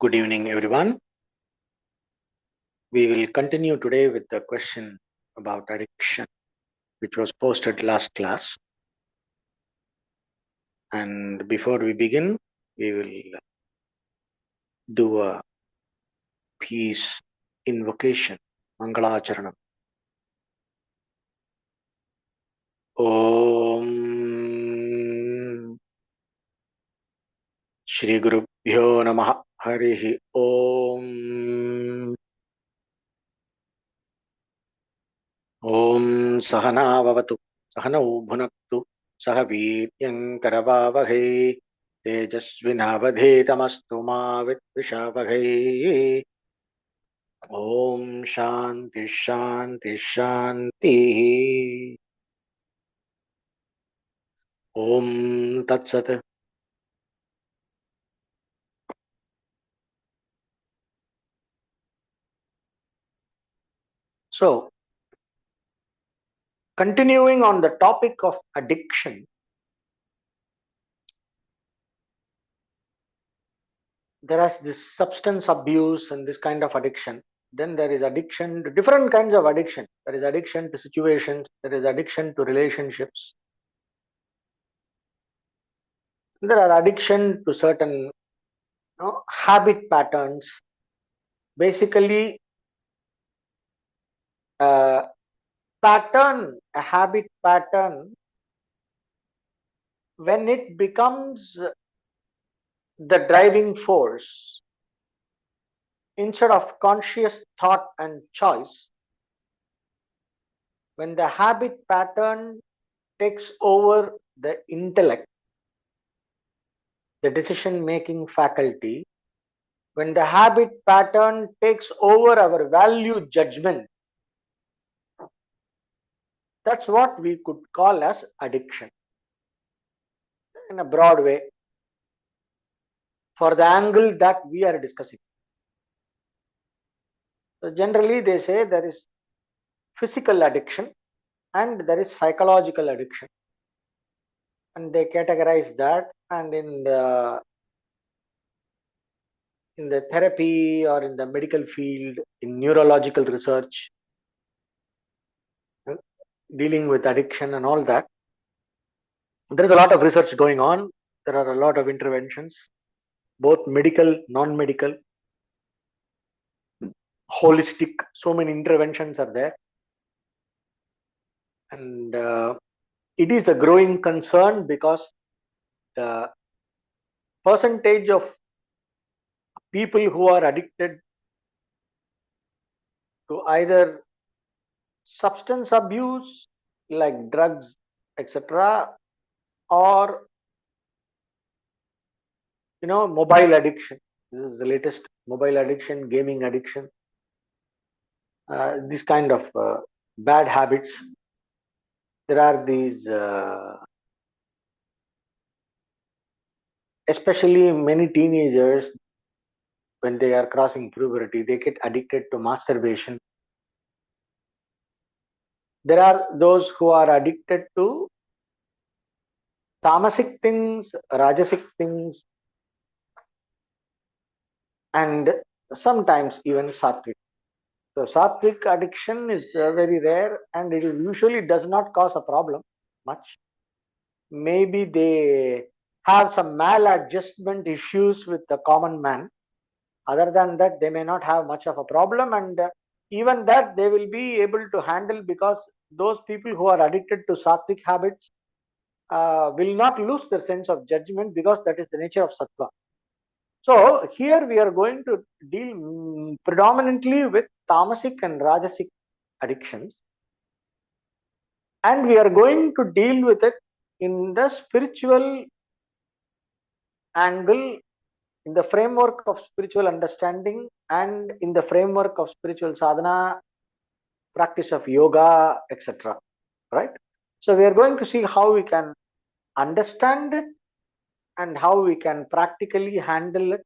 Good evening, everyone. We will continue today with the question about addiction, which was posted last class. And before we begin, we will do a peace invocation, Mangalacharanam. Om Shri Gurubhyo Namaha Harihi Om Om Sahana Vavatu Sahanau Bhunaktu Sahavityam Karavavahe तेजस्विनावधेतमस्तु मा विद्विषावहै ॐ शान्ति शान्ति शान्तिः ॐ तत्सत्. So, continuing on the topic of addiction, there is this substance abuse and this kind of addiction. Then there is addiction to different kinds of addiction. There is addiction to situations. There is addiction to relationships. There are addiction to certain habit patterns. Basically, a habit pattern, when it becomes the driving force instead of conscious thought and choice, when the habit pattern takes over the intellect, the decision making faculty, when the habit pattern takes over our value judgment, that's what we could call as addiction in a broad way for the angle that we are discussing. So generally they say there is physical addiction and there is psychological addiction, and they categorize that, and in the therapy or in the medical field, in neurological research, dealing with addiction and all that, there is a lot of research going on. There are a lot of interventions, both medical, non-medical, holistic. So many interventions are there, and it is a growing concern because the percentage of people who are addicted to either substance abuse like drugs, etc., or mobile addiction. This is the latest: mobile addiction, gaming addiction, this kind of bad habits. There are these especially many teenagers, when they are crossing puberty, they get addicted to masturbation. There are those who are addicted to tamasic things, rajasic things, and sometimes even sattvic. So sattvic addiction is very rare, and it usually does not cause a problem much. Maybe they have some maladjustment issues with the common man. Other than that, they may not have much of a problem, and even that they will be able to handle, because those people who are addicted to sattvic habits will not lose their sense of judgment, because that is the nature of sattva. So here we are going to deal predominantly with tamasic and rajasic addictions, and we are going to deal with it in the spiritual angle, in the framework of spiritual understanding, and in the framework of spiritual sadhana, practice of yoga, etc. Right? So we are going to see how we can understand it and how we can practically handle it,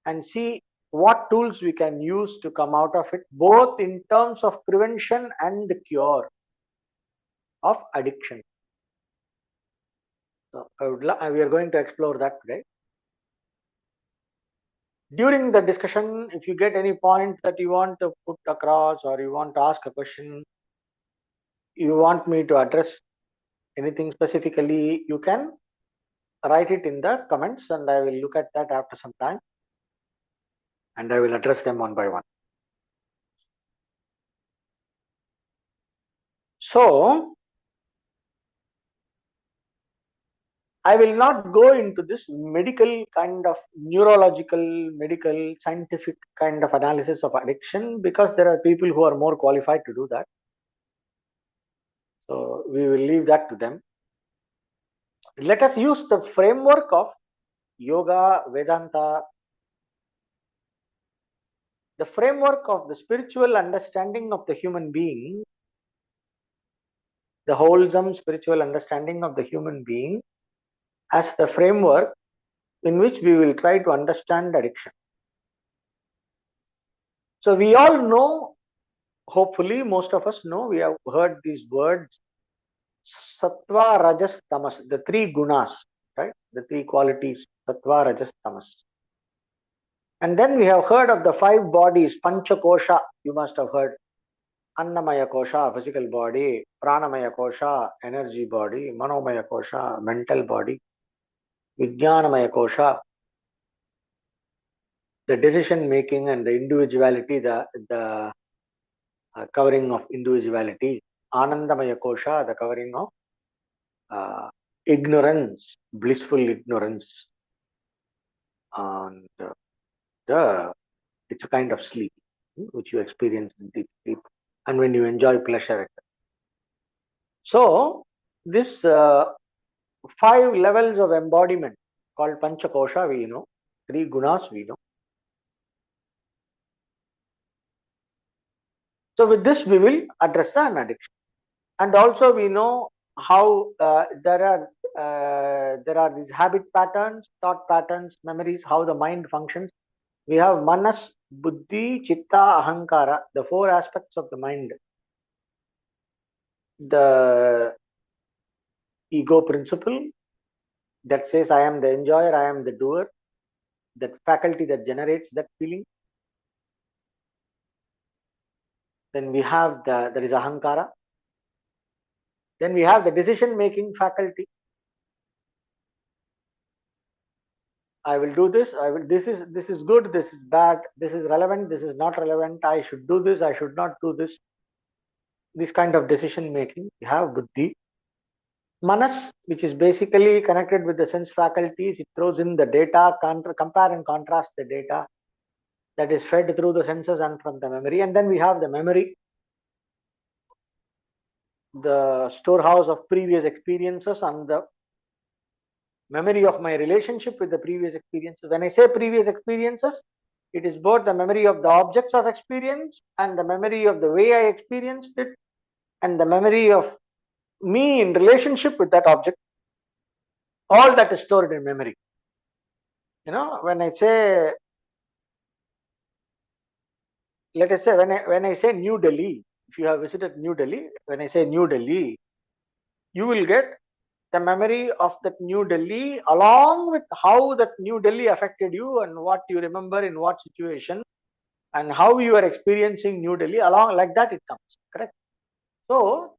and see what tools we can use to come out of it, both in terms of prevention and the cure of addiction. So we are going to explore that today. During the discussion, if you get any point that you want to put across, or you want to ask a question, you want me to address anything specifically, you can write it in the comments, and I will look at that after some time, and I will address them one by one. So I will not go into this medical kind of neurological, medical, scientific kind of analysis of addiction, because there are people who are more qualified to do that. So we will leave that to them. Let us use the framework of yoga, Vedanta, the framework of the spiritual understanding of the human being, the wholesome spiritual understanding of the human being, as the framework in which we will try to understand addiction. So we all know, hopefully most of us know, we have heard these words: sattva, rajas, tamas, the three gunas, right? The three qualities: sattva, rajas, tamas. And then we have heard of the five bodies: pancha kosha, you must have heard. Annamaya kosha, physical body; pranamaya kosha, energy body; manomaya kosha, mental body; vijnanamaya kosha, the decision making and the individuality, the covering of individuality; anandamaya kosha, the covering of ignorance, blissful ignorance, and the it's a kind of sleep which you experience in deep sleep, and when you enjoy pleasure. So this 5 levels of embodiment called Panchakosha, we know, 3 gunas we know. So with this we will address an addiction, and also we know how there are these habit patterns, thought patterns, memories, how the mind functions. We have manas, buddhi, chitta, ahankara, the 4 aspects of the mind. The ego principle that says I am the enjoyer, I am the doer, that faculty that generates that feeling. Then we have there is ahankara. Then we have the decision making faculty. I will do this, I will, this is good, this is bad, this is relevant, this is not relevant, I should do this, I should not do this. This kind of decision making. We have buddhi. Manas, which is basically connected with the sense faculties, it throws in the data, compare and contrast the data that is fed through the senses and from the memory. And then we have the memory, the storehouse of previous experiences and the memory of my relationship with the previous experiences. When I say previous experiences, it is both the memory of the objects of experience and the memory of the way I experienced it, and the memory of me in relationship with that object. All that is stored in memory. When I say, let us say, when I say New Delhi, if you have visited New Delhi, when I say New Delhi, you will get the memory of that New Delhi along with how that New Delhi affected you and what you remember in what situation and how you are experiencing New Delhi. Along like that it comes, correct? So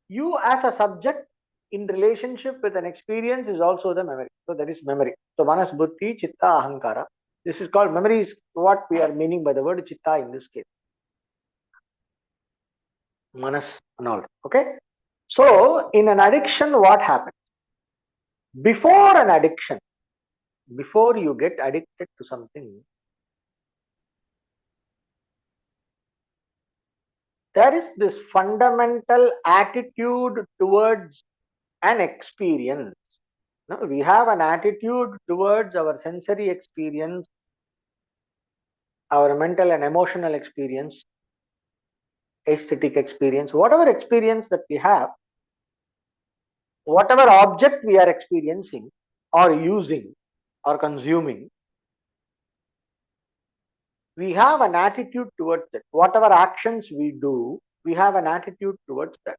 you as a subject in relationship with an experience is also the memory. So that is memory. So manas, buddhi, chitta, ahankara. This is called memory, is what we are meaning by the word chitta in this case. Manas and all. Okay. So in an addiction, what happens? Before an addiction, before you get addicted to something, there is this fundamental attitude towards an experience. Now, we have an attitude towards our sensory experience, our mental and emotional experience, aesthetic experience, whatever experience that we have, whatever object we are experiencing or using or consuming, we have an attitude towards it. Whatever actions we do, we have an attitude towards that.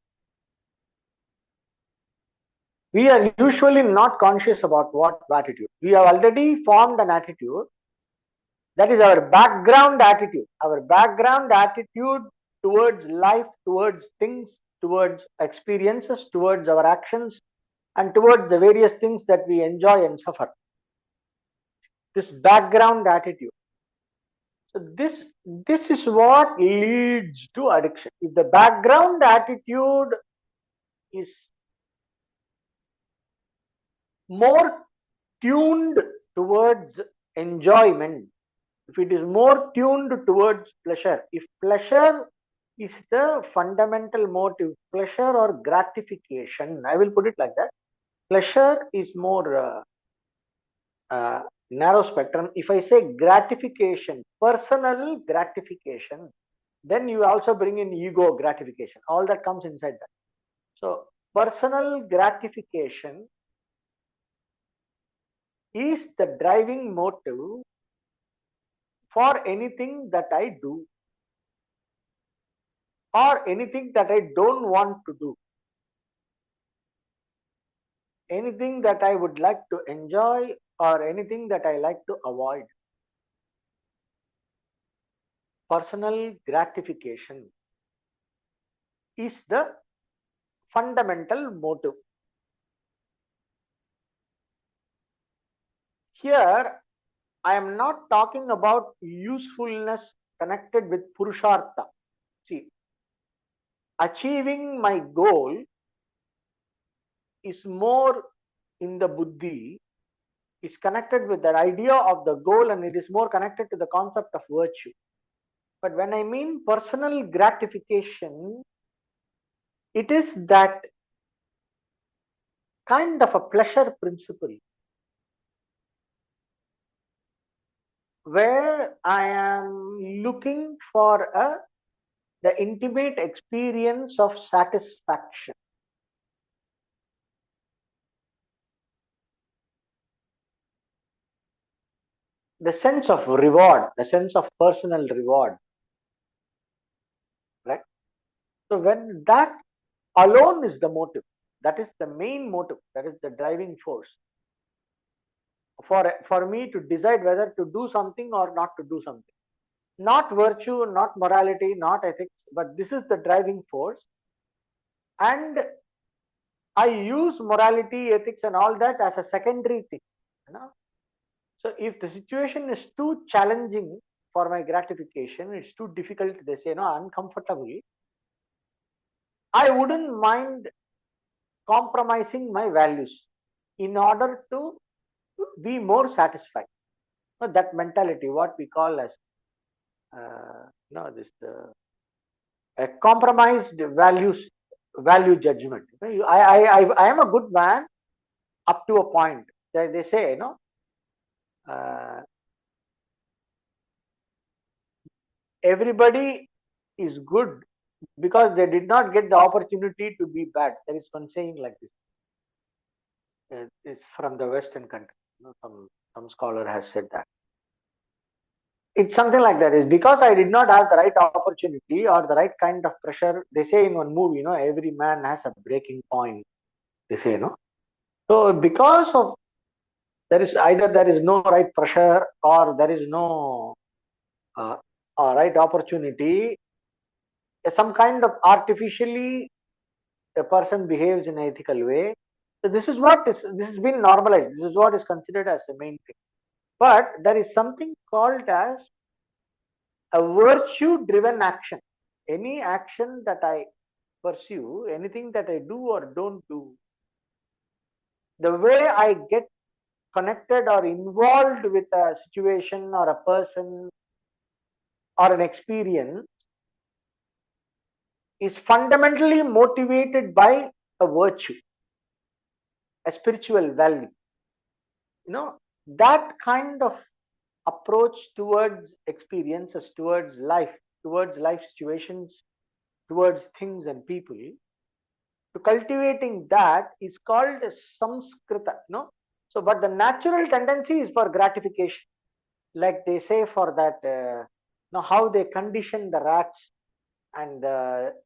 We are usually not conscious about what attitude. We have already formed an attitude, That is our background attitude. Our background attitude towards life, towards things, towards experiences, towards our actions, and towards the various things that we enjoy and suffer. This background attitude. So this is what leads to addiction. If the background attitude is more tuned towards enjoyment, if it is more tuned towards pleasure, if pleasure is the fundamental motive, pleasure or gratification, I will put it like that. Pleasure is more narrow spectrum. If I say gratification, personal gratification, then you also bring in ego gratification. All that comes inside that. So personal gratification is the driving motive for anything that I do or anything that I don't want to do, anything that I would like to enjoy or anything that I like to avoid. Personal gratification is the fundamental motive. Here, I am not talking about usefulness connected with purushartha. See, achieving my goal is more in the buddhi, is connected with that idea of the goal, and it is more connected to the concept of virtue. But when I mean personal gratification, it is that kind of a pleasure principle where I am looking for the intimate experience of satisfaction, the sense of reward, the sense of personal reward, right? So when that alone is the motive, that is the main motive, that is the driving force for me to decide whether to do something or not to do something. Not virtue, not morality, not ethics, but this is the driving force. And I use morality, ethics, and all that as a secondary thing. You know? So if the situation is too challenging for my gratification, it's too difficult, they say, no, uncomfortable, I wouldn't mind compromising my values in order to be more satisfied. So that mentality, what we call as this a compromised value judgment. I am a good man up to a point. They say, uh, everybody is good because they did not get the opportunity to be bad. There is one saying like this. It's from the Western country. Some scholar has said that. It's something like that. It's because I did not have the right opportunity or the right kind of pressure. They say in one movie, every man has a breaking point. They say, So because of there is no right pressure or there is no right opportunity, some kind of artificially a person behaves in an ethical way. So this has been normalized. This is what is considered as the main thing. But there is something called as a virtue driven action. Any action that I pursue, anything that I do or don't do, the way I get connected or involved with a situation or a person or an experience is fundamentally motivated by a virtue, a spiritual value. That kind of approach towards experiences, towards life situations, towards things and people, to cultivating that is called samskrita. But the natural tendency is for gratification, like they say for that. How they condition the rats and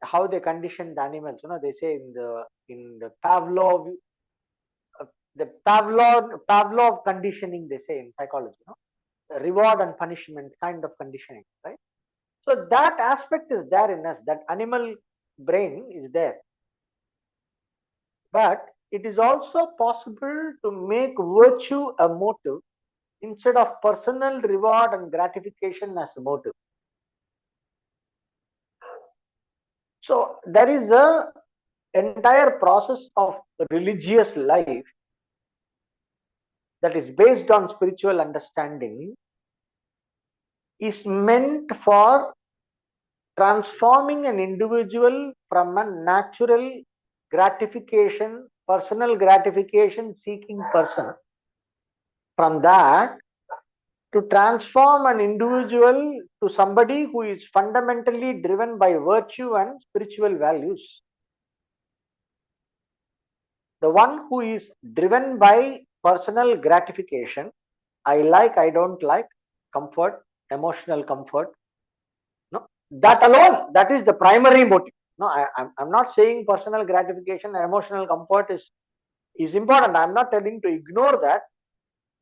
how they condition the animals. They say in the Pavlov conditioning. They say in psychology. reward and punishment kind of conditioning, right? So that aspect is there in us, that animal brain is there. But it is also possible to make virtue a motive instead of personal reward and gratification as a motive. So there is a entire process of religious life that is based on spiritual understanding is meant for transforming an individual from a natural gratification, personal gratification seeking person, from that to transform an individual to somebody who is fundamentally driven by virtue and spiritual values. The one who is driven by personal gratification, I like, I don't like, comfort, emotional comfort, no, that alone, that is the primary motive. No, I'm not saying personal gratification and emotional comfort is important. I'm not telling to ignore that,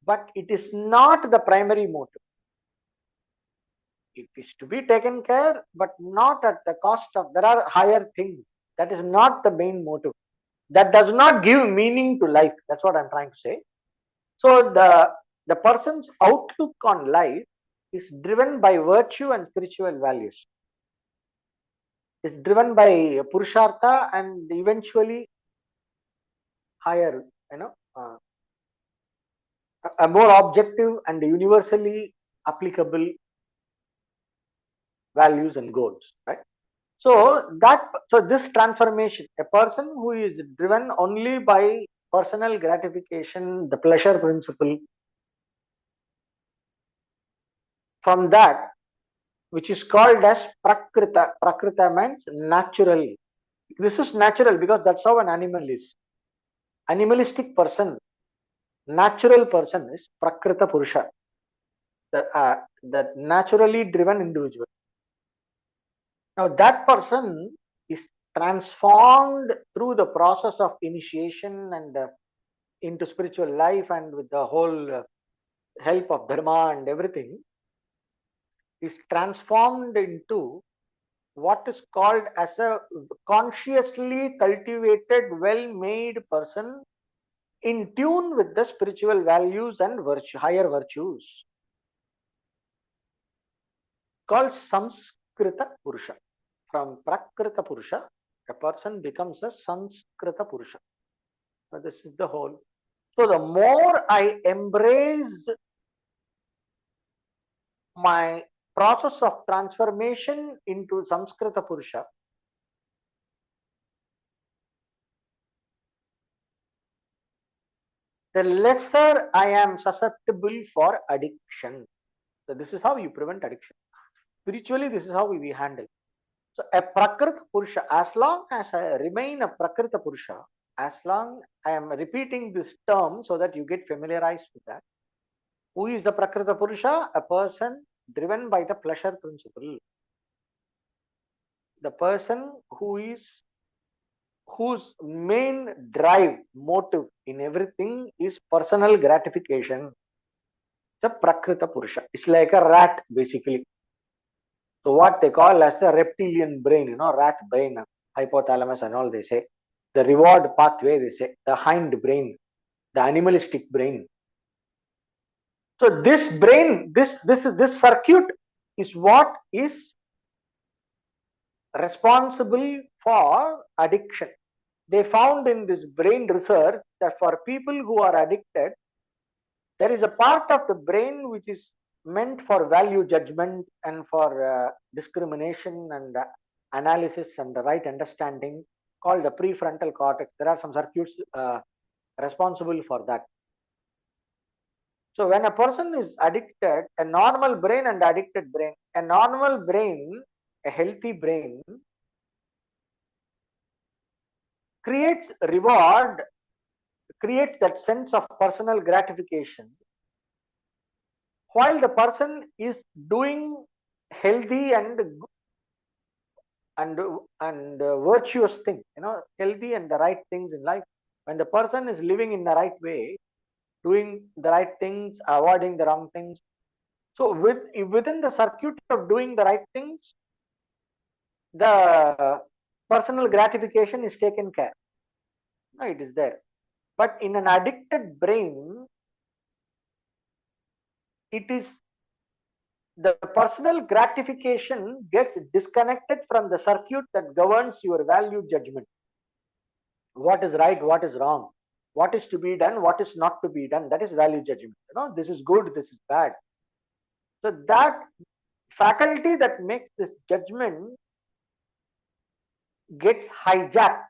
but it is not the primary motive. It is to be taken care, but not at the cost of, there are higher things. That is not the main motive. That does not give meaning to life. That's what I'm trying to say. So the person's outlook on life is driven by virtue and spiritual values. Is driven by purushartha and eventually higher, a more objective and universally applicable values and goals, right? So this transformation, a person who is driven only by personal gratification, the pleasure principle, from that, which is called as prakrita. Prakrita means natural. This is natural because that's how an animal is. Animalistic person, natural person is prakrita purusha, the naturally driven individual. Now that person is transformed through the process of initiation and into spiritual life, and with the whole help of dharma and everything, is transformed into what is called as a consciously cultivated, well-made person in tune with the spiritual values and higher virtues, called Samskrita Purusha. From Prakrita Purusha, a person becomes a Samskrita Purusha. So this is the whole. So the more I embrace my process of transformation into Samskrita Purusha, the lesser I am susceptible for addiction. So this is how you prevent addiction. Spiritually, this is how we handle. So a Prakrita Purusha, as long as I remain a Prakrita Purusha, as long I am repeating this term so that you get familiarized with that. Who is the Prakrita Purusha? A person driven by the pleasure principle. The person whose main drive, motive in everything is personal gratification. It's a Prakrita Purusha. It's like a rat, basically. So what they call as the reptilian brain, rat brain, hypothalamus and all, they say. The reward pathway, they say. The hind brain, the animalistic brain. So this brain, this circuit is what is responsible for addiction. They found in this brain research that for people who are addicted, there is a part of the brain which is meant for value judgment and for discrimination and analysis and the right understanding, called the prefrontal cortex. There are some circuits responsible for that. So when a person is addicted, a normal brain and addicted brain, a normal brain, a healthy brain, creates reward, creates that sense of personal gratification, while the person is doing healthy and virtuous thing, healthy and the right things in life. When the person is living in the right way, doing the right things, avoiding the wrong things, So within the circuit of doing the right things, the personal gratification is taken care. No, it is there. But in an addicted brain, it is the personal gratification gets disconnected from the circuit that governs your value judgment. What is right, what is wrong, what is to be done, what is not to be done. That is value judgment. This is good, this is bad. So that faculty that makes this judgment gets hijacked,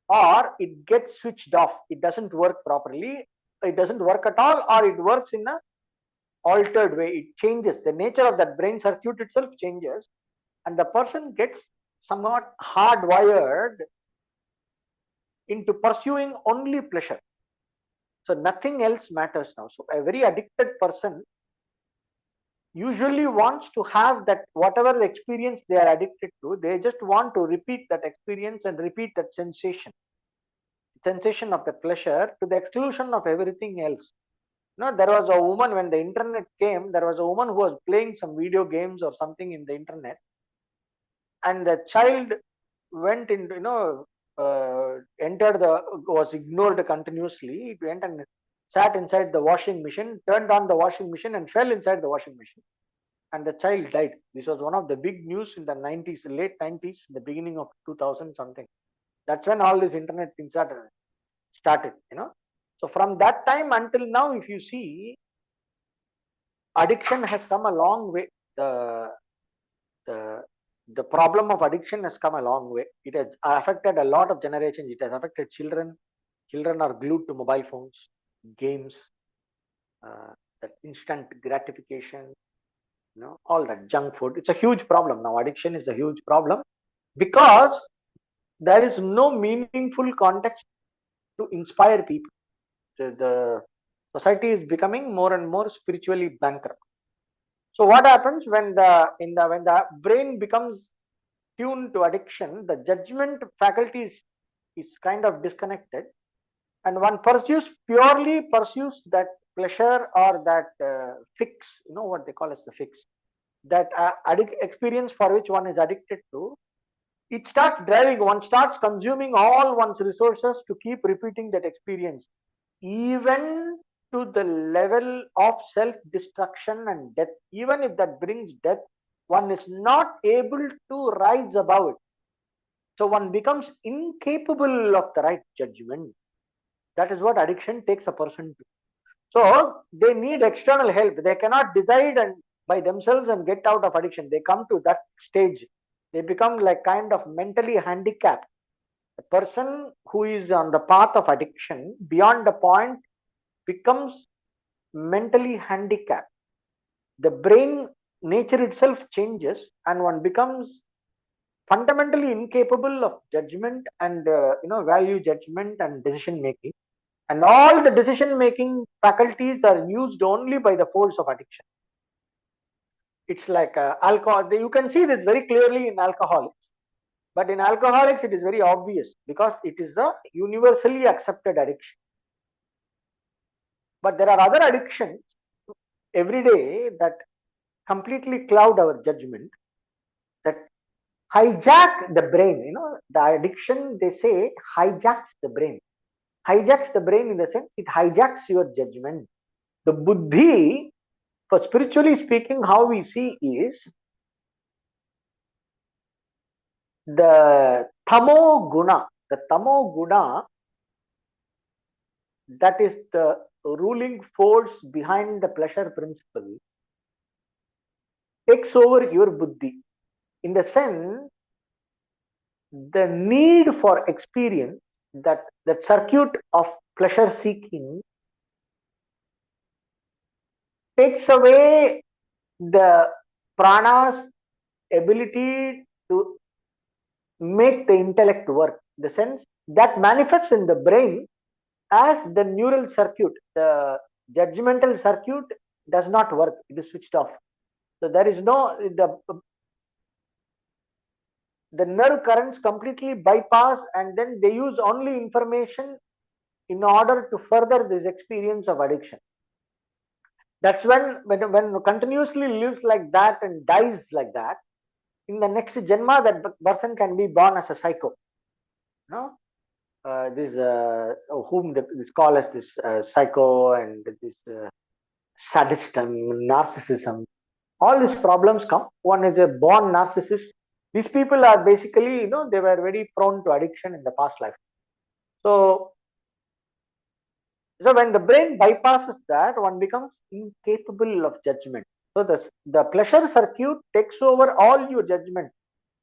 or it gets switched off. It doesn't work properly, it doesn't work at all, or it works in a altered way. It changes, the nature of that brain circuit itself changes, and the person gets somewhat hardwired into pursuing only pleasure. So nothing else matters now. So a very addicted person usually wants to have that, whatever the experience they are addicted to, they just want to repeat that experience and repeat that sensation of the pleasure to the exclusion of everything else. There was a woman, when the internet came, there was a woman who was playing some video games or something in the internet, and the child went into, entered the, was ignored continuously. It went and sat inside the washing machine, turned on the washing machine, and fell inside the washing machine, and the child died. This was one of the big news in the 90s, late 90s, the beginning of 2000 something. That's when all this internet things started. So from that time until now, if you see, addiction has come a long way. The problem of addiction has come a long way. It has affected a lot of generations. It has affected children. Children are glued to mobile phones, games, that instant gratification, all that junk food. It's a huge problem now. Addiction is a huge problem because there is no meaningful context to inspire people. The society is becoming more and more spiritually bankrupt. So what happens when the brain becomes tuned to addiction? The judgment faculty is kind of disconnected, and one purely pursues that pleasure or that fix. What they call as the fix, that experience for which one is addicted to. It starts driving, one starts consuming all one's resources to keep repeating that experience, even to the level of self-destruction and death. Even if that brings death, one is not able to rise above it. So one becomes incapable of the right judgment. That is what addiction takes a person to. So they need external help. They cannot decide and by themselves and get out of addiction. They come to that stage. They become like kind of mentally handicapped. A person who is on the path of addiction beyond the point becomes mentally handicapped. The brain nature itself changes, and one becomes fundamentally incapable of judgment and value judgment and decision making. And all the decision making faculties are used only by the force of addiction. It's like alcohol. You can see this very clearly in alcoholics. But in alcoholics, it is very obvious because it is a universally accepted addiction. But there are other addictions every day that completely cloud our judgment, that hijack the brain. The addiction, they say, hijacks the brain. Hijacks the brain in the sense it hijacks your judgment. The buddhi, for spiritually speaking, how we see is the tamo guna. The tamo guna, that is the ruling force behind the pleasure principle, takes over your buddhi. In the sense, the need for experience, that circuit of pleasure seeking, takes away the prana's ability to make the intellect work. The sense that manifests in the brain as the neural circuit. The judgmental circuit does not work, it is switched off. So there is no, the nerve currents completely bypass, and then they use only information in order to further this experience of addiction. That's when continuously lives like that and dies like that, in the next Janma, that person can be born as a psycho. No, this whom this call as this psycho and this sadism, narcissism. All these problems come. One is a born narcissist. These people are basically, they were very prone to addiction in the past life. So, so when the brain bypasses that, one becomes incapable of judgment. So the pleasure circuit takes over all your judgment.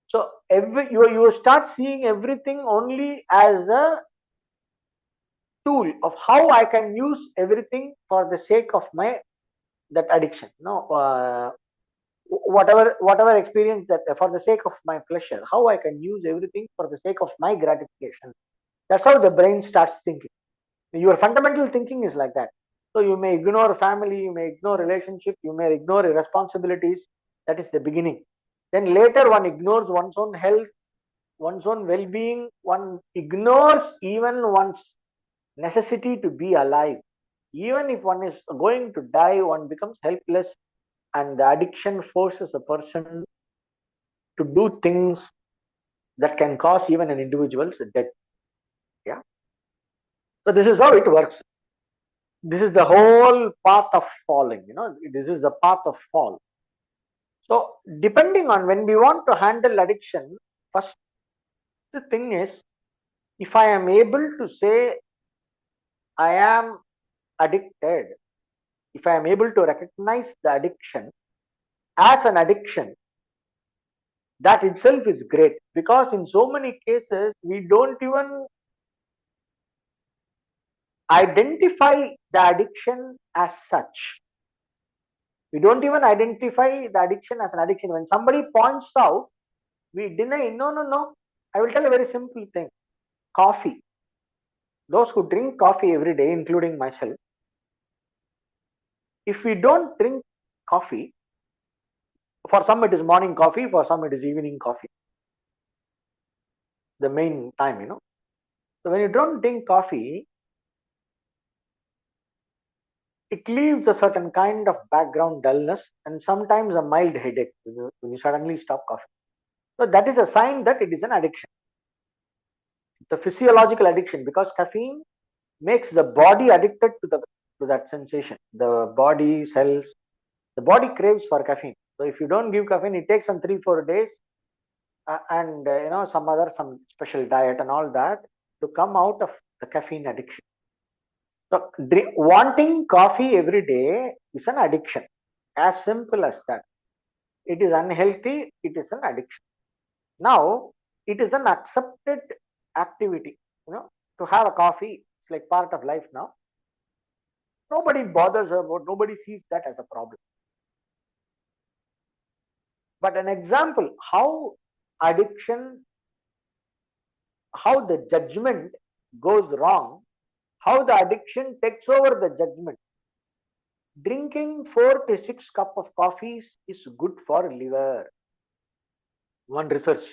So you start seeing everything only as a tool of how I can use everything for the sake of my that addiction. No, whatever experience that for the sake of my pleasure, how I can use everything for the sake of my gratification. That's how the brain starts thinking. Your fundamental thinking is like that. So you may ignore family, you may ignore relationship, you may ignore responsibilities. That is the beginning. Then later one ignores one's own health, one's own well-being. One ignores even one's necessity to be alive. Even if one is going to die, one becomes helpless, and the addiction forces a person to do things that can cause even an individual's death. Yeah. So this is how it works. This is the whole path of falling. This is the path of fall. So depending on when we want to handle addiction, first the thing is, if I am able to say I am addicted, if I am able to recognize the addiction as an addiction, that itself is great, because in so many cases we don't even identify the addiction as such. We don't even identify the addiction as an addiction. When somebody points out, we deny. No, no, no. I will tell a very simple thing. Coffee. Those who drink coffee every day, including myself, if we don't drink coffee, for some it is morning coffee, for some it is evening coffee, the main time. So when you don't drink coffee, it leaves a certain kind of background dullness and sometimes a mild headache when you suddenly stop coffee. So that is a sign that it is an addiction. It's a physiological addiction, because caffeine makes the body addicted to that sensation. The body cells, the body craves for caffeine. So if you don't give caffeine, it takes some 3-4 days, and some special diet and all that to come out of the caffeine addiction. So wanting coffee every day is an addiction, as simple as that. It is unhealthy, it is an addiction. Now it is an accepted activity, to have a coffee. It's like part of life now. Nobody bothers about, nobody sees that as a problem. But an example how addiction, how the judgment goes wrong, how the addiction takes over the judgment. Drinking 4 to 6 cups of coffees is good for liver. One research.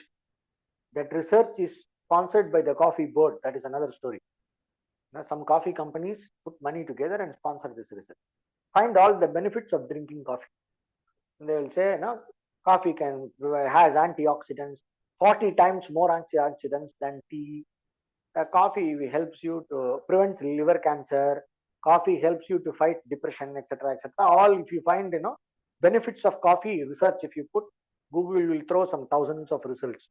That research is sponsored by the coffee board. That is another story. Now, some coffee companies put money together and sponsor this research. Find all the benefits of drinking coffee. And they will say, coffee has antioxidants, 40 times more antioxidants than tea. Coffee helps you to prevent liver cancer. Coffee helps you to fight depression, etc., etc. All, if you find, benefits of coffee research, if you put, Google will throw some thousands of results.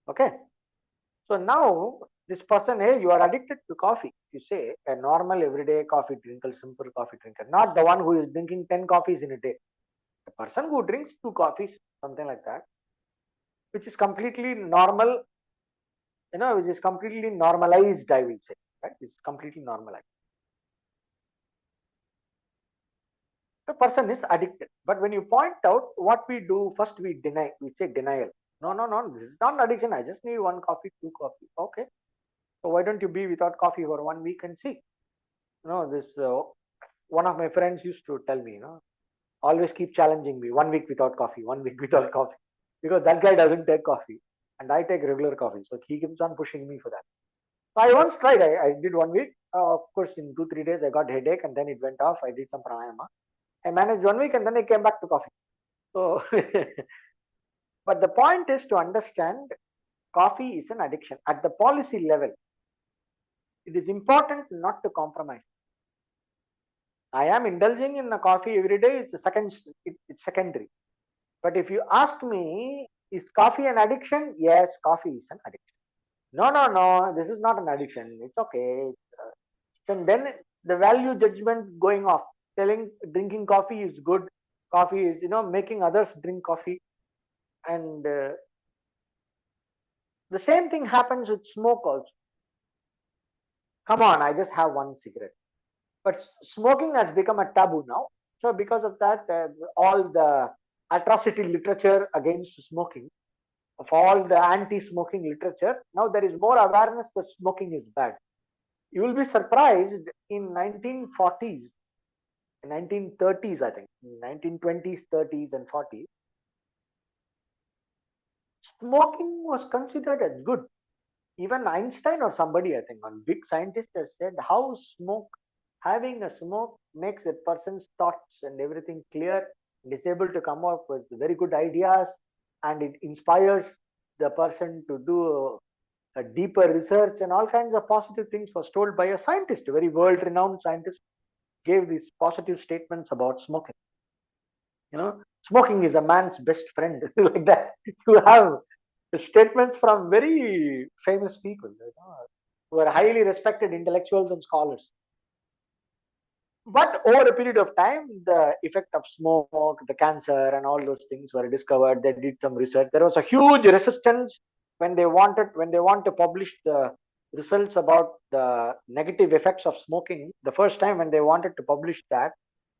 Okay. So now this person, hey, you are addicted to coffee. You say a normal everyday coffee drinker, simple coffee drinker, not the one who is drinking 10 coffees in a day. The person who drinks 2 coffees, something like that, which is completely normal, which is completely normalized, I will say, right? It's completely normalized. The person is addicted. But when you point out what we do, first we deny, we say denial. No, no, no, this is not addiction. I just need 1 coffee, 2 coffee. Okay. So why don't you be without coffee for 1 week and see? This one of my friends used to tell me, always keep challenging me, 1 week without coffee, 1 week without coffee, because that guy doesn't take coffee and I take regular coffee. So he keeps on pushing me for that. So I once tried, I did 1 week. Of course, in 2-3 days, I got headache and then it went off. I did some pranayama. I managed 1 week and then I came back to coffee. So, but the point is to understand coffee is an addiction. At the policy level, it is important not to compromise. I am indulging in a coffee every day. It's a it's secondary. But if you ask me, is coffee an addiction? Yes, coffee is an addiction. No, no, no. This is not an addiction. It's okay. And then the value judgment going off, telling drinking coffee is good. Coffee is, making others drink coffee. And the same thing happens with smoke also. Come on, I just have one cigarette. But smoking has become a taboo now. So because of that, all the atrocity literature against smoking, of all the anti-smoking literature, now there is more awareness that smoking is bad. You will be surprised in 1940s, 1930s, I think, 1920s, 30s, and 40s, smoking was considered as good. Even Einstein or somebody, I think, one big scientist has said how having a smoke makes a person's thoughts and everything clear and is able to come up with very good ideas, and it inspires the person to do a deeper research, and all kinds of positive things was told by a scientist, a very world renowned scientist, gave these positive statements about smoking. Smoking is a man's best friend. Like that, you have statements from very famous people, who are highly respected intellectuals and scholars. But over a period of time, the effect of smoke, the cancer, and all those things were discovered. They did some research. There was a huge resistance when they want to publish the results about the negative effects of smoking. The first time when they wanted to publish that,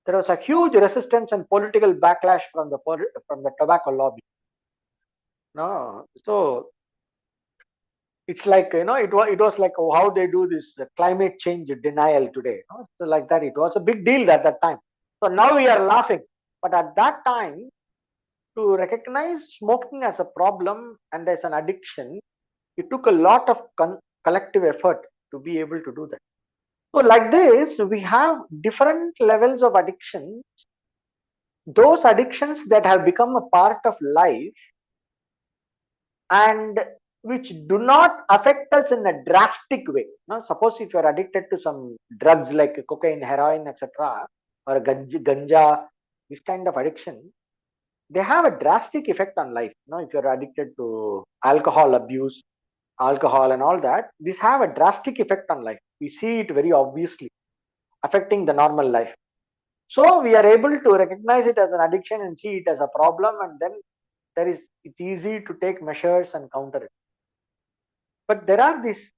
there was a huge resistance and political backlash from the tobacco lobby. No, so it's like, it was like how they do this climate change denial today. So like that, it was a big deal at that time. So now we are laughing, but at that time, to recognize smoking as a problem and as an addiction, it took a lot of collective effort to be able to do that. So like this, we have different levels of addiction. Those addictions that have become a part of life and which do not affect us in a drastic way. Now, suppose if you are addicted to some drugs like cocaine, heroin, etc., or ganja, this kind of addiction, they have a drastic effect on life. If you are addicted to alcohol abuse, alcohol and all that, these have a drastic effect on life. We see it very obviously affecting the normal life. So we are able to recognize it as an addiction and see it as a problem, and then it's easy to take measures and counter it. But there are these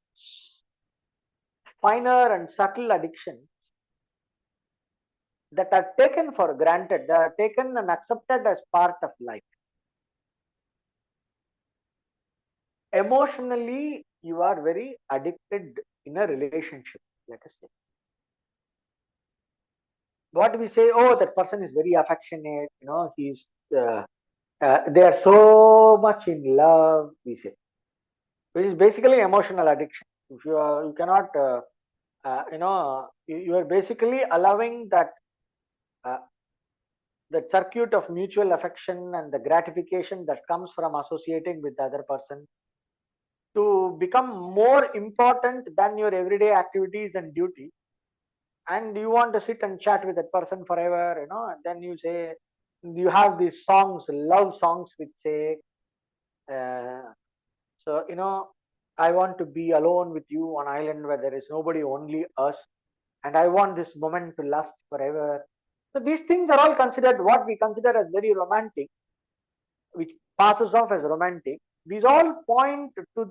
finer and subtle addictions that are taken for granted, they are taken and accepted as part of life. Emotionally, you are very addicted in a relationship, let us say. What we say, oh, that person is very affectionate, he's they are so much in love, we say, which is basically emotional addiction. If you cannot, you are basically allowing that uh, the circuit of mutual affection and the gratification that comes from associating with the other person to become more important than your everyday activities and duty. And you want to sit and chat with that person forever, and then you say, you have these songs, love songs, which say, uh, so, I want to be alone with you on island where there is nobody, only us, and I want this moment to last forever. So these things are all considered what we consider as very romantic, which passes off as romantic. These all point to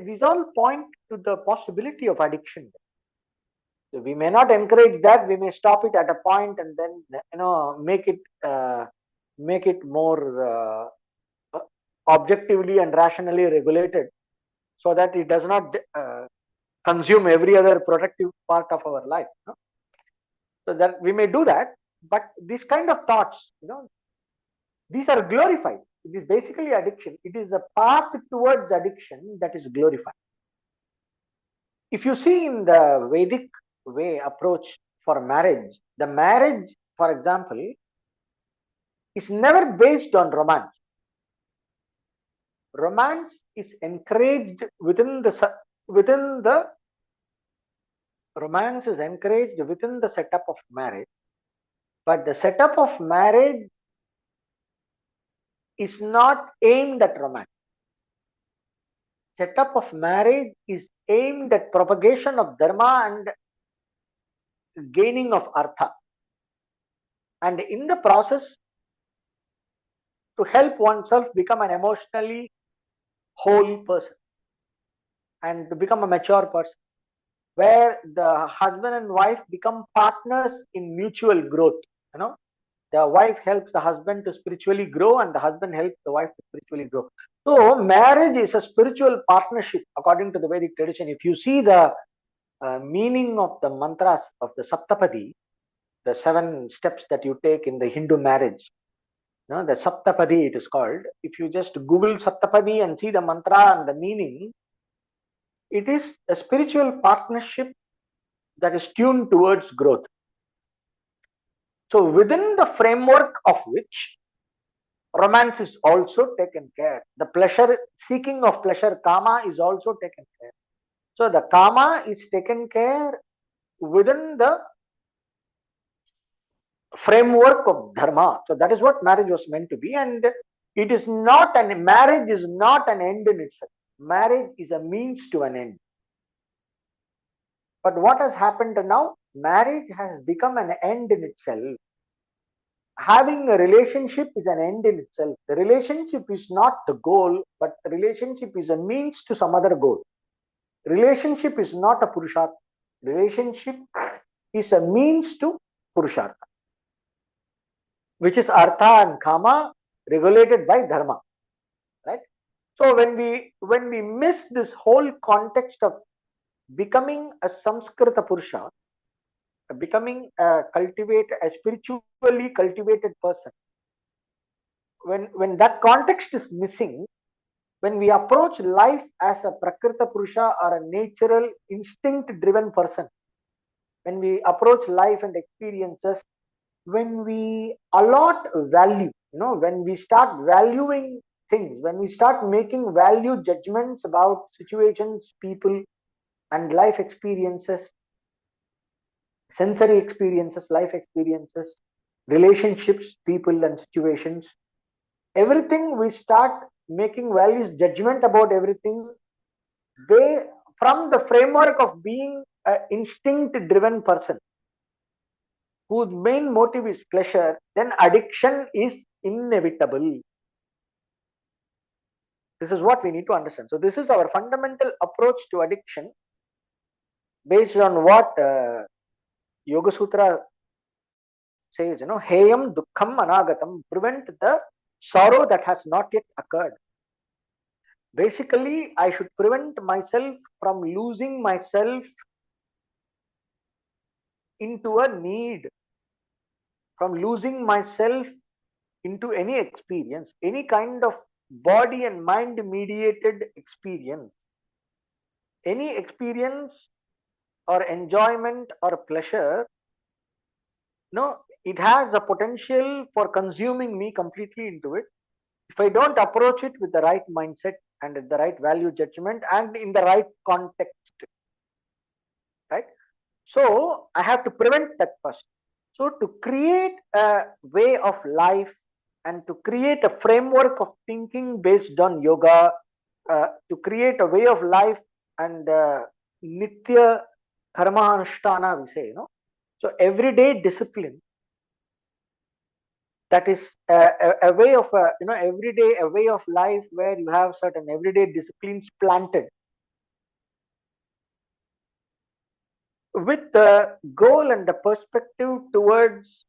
these all point to the possibility of addiction. So we may not encourage that. We may stop it at a point and then make it more objectively and rationally regulated, so that it does not consume every other productive part of our life. So that we may do that, but these kind of thoughts, these are glorified. It is basically addiction. It is a path towards addiction that is glorified. If you see in the Vedic way approach for marriage, the marriage, for example, is never based on romance. Romance is encouraged within the romance is encouraged within the setup of marriage, but the setup of marriage is not aimed at romance. Setup of marriage is aimed at propagation of dharma and gaining of artha, and in the process to help oneself become an emotionally whole person and to become a mature person, where the husband and wife become partners in mutual growth. The wife helps the husband to spiritually grow, and the husband helps the wife to spiritually grow. So marriage is a spiritual partnership according to the Vedic tradition. If you see the meaning of the mantras of the Saptapadi, the 7 steps that you take in the Hindu marriage, the Saptapadi it is called. If you just Google Saptapadi and see the mantra and the meaning, it is a spiritual partnership that is tuned towards growth. So within the framework of which romance is also taken care, the pleasure, seeking of pleasure, kama, is also taken care. So the kama is taken care within the framework of dharma. So that is what marriage was meant to be, and it is not marriage is not an end in itself. Marriage is a means to an end. But what has happened now? Marriage has become an end in itself. Having a relationship is an end in itself. The relationship is not the goal, but the relationship is a means to some other goal. Relationship is not a purushartha. Relationship is a means to purushartha, which is artha and kama regulated by dharma. Right? So when we miss this whole context of becoming a Samskrita Purusha, becoming a spiritually cultivated person, when that context is missing, when we approach life as a Prakrita Purusha or a natural instinct driven person, when we approach life and experiences, when we allot value, when we start valuing things, when we start making value judgments about situations, people, and life experiences, sensory experiences, life experiences, relationships, people, and situations, everything we start making values judgment about everything, they from the framework of being an instinct driven person whose main motive is pleasure, then addiction is inevitable. This is what we need to understand. So this is our fundamental approach to addiction, based on what Yoga Sutra says, heyam dukkham anagatam, prevent the sorrow that has not yet occurred. Basically, I should prevent myself from losing myself into a need, from losing myself into any experience, any kind of body and mind mediated experience, any experience or enjoyment or pleasure. It has a potential for consuming me completely into it if I don't approach it with the right mindset and the right value judgment and in the right context. Right? So I have to prevent that first. So to create a way of life and to create a framework of thinking based on yoga, to create a way of life and nitya karma anushtana, we say, so everyday discipline, that is a way of everyday, a way of life where you have certain everyday disciplines planted with the goal and the perspective towards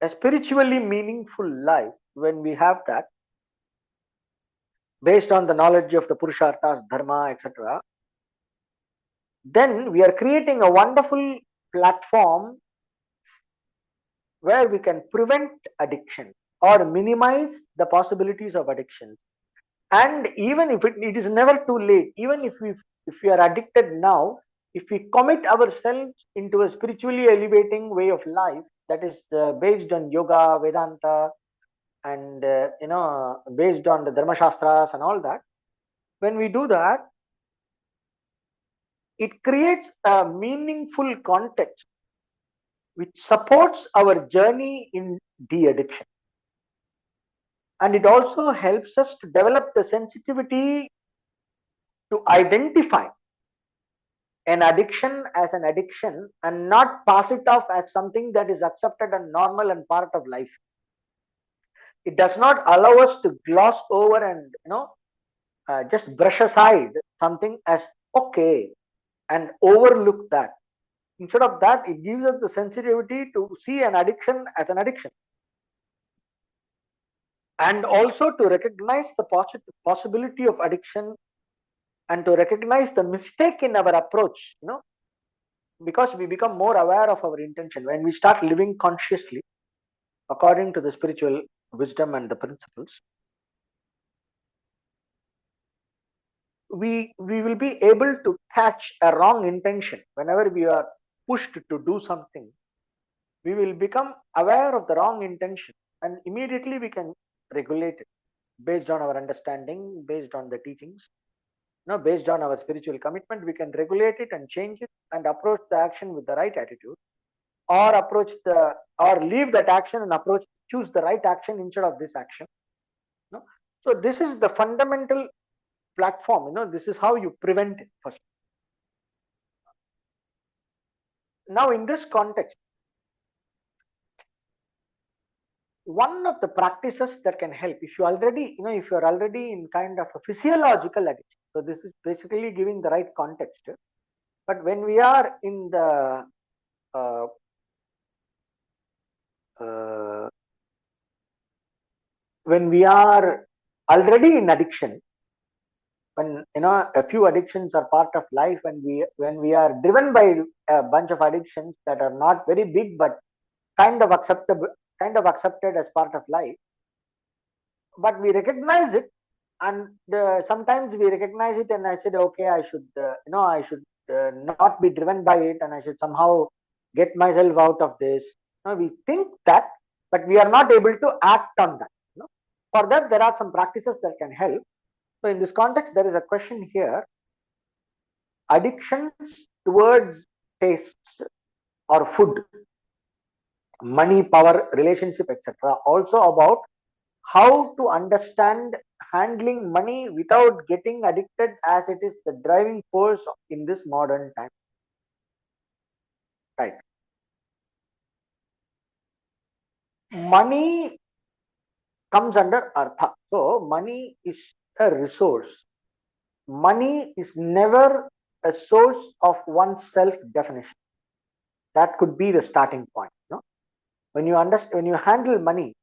a spiritually meaningful life. When we have that based on the knowledge of the purusharthas, dharma, etc., then we are creating a wonderful platform where we can prevent addiction or minimize the possibilities of addiction. And even if it is never too late, even if we are addicted now, if we commit ourselves into a spiritually elevating way of life that is based on yoga, Vedanta, and based on the Dharma Shastras and all that, when we do that, it creates a meaningful context which supports our journey in de-addiction. And it also helps us to develop the sensitivity to identify an addiction as an addiction and not pass it off as something that is accepted and normal and part of life. It does not allow us to gloss over and just brush aside something as okay and overlook that. Instead of that, it gives us the sensitivity to see an addiction as an addiction, and also to recognize the possibility of addiction, and to recognize the mistake in our approach, because we become more aware of our intention when we start living consciously according to the spiritual wisdom and the principles. We will be able to catch a wrong intention whenever we are pushed to do something. We will become aware of the wrong intention, and immediately we can regulate it based on our understanding, based on the teachings, based on our spiritual commitment. We can regulate it and change it and approach the action with the right attitude, or leave that action and choose the right action instead of this action. So this is the fundamental platform. This is how you prevent it first. Now, in this context, one of the practices that can help, if you're already in kind of a physiological addiction, so this is basically giving the right context. But when we are in the when we are already in addiction, when a few addictions are part of life, when we are driven by a bunch of addictions that are not very big but kind of accepted as part of life, but we recognize it, and sometimes we recognize it and I said, okay, I should not be driven by it, and I should somehow get myself out of this. We think that, but we are not able to act on that. For that, there are some practices that can help. So in this context, there is a question here: addictions towards tastes or food, money, power, relationship, etc. Also about how to understand handling money without getting addicted, as it is the driving force in this modern time. Right. Money comes under artha. So money is a resource. Money is never a source of one's self definition. That could be the starting point. When you handle money,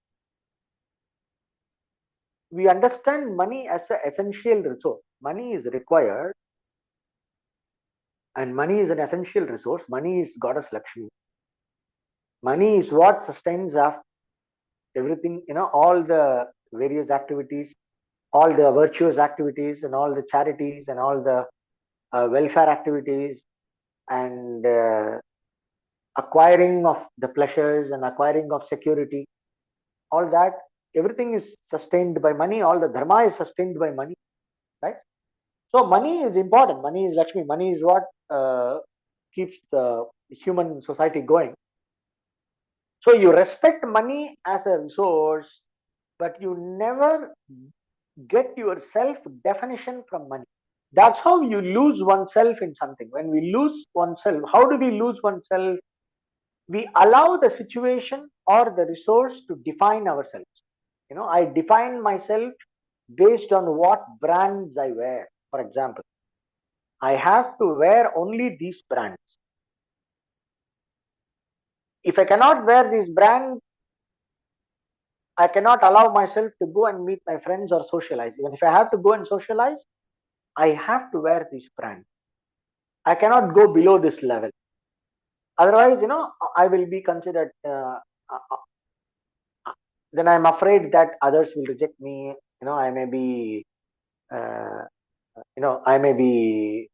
we understand money as an essential resource. Money is required, and money is an essential resource. Money is goddess Lakshmi. Money is what sustains everything, all the various activities, all the virtuous activities, and all the charities, and all the welfare activities, and acquiring of the pleasures and acquiring of security. All that, everything is sustained by money. All the dharma is sustained by money, right? So money is important. Money is Lakshmi. Money is what keeps the human society going. So you respect money as a resource, but you never get your self definition from money. That's how you lose oneself in something. When we lose oneself, how do we lose oneself? We allow the situation or the resource to define ourselves. I define myself based on what brands I wear. For example, I have to wear only these brands. If I cannot wear these brands, I cannot allow myself to go and meet my friends or socialize. Even if I have to go and socialize, I have to wear these brands. I cannot go below this level. Otherwise, I will be considered. Then I'm afraid that others will reject me. I may be. I may be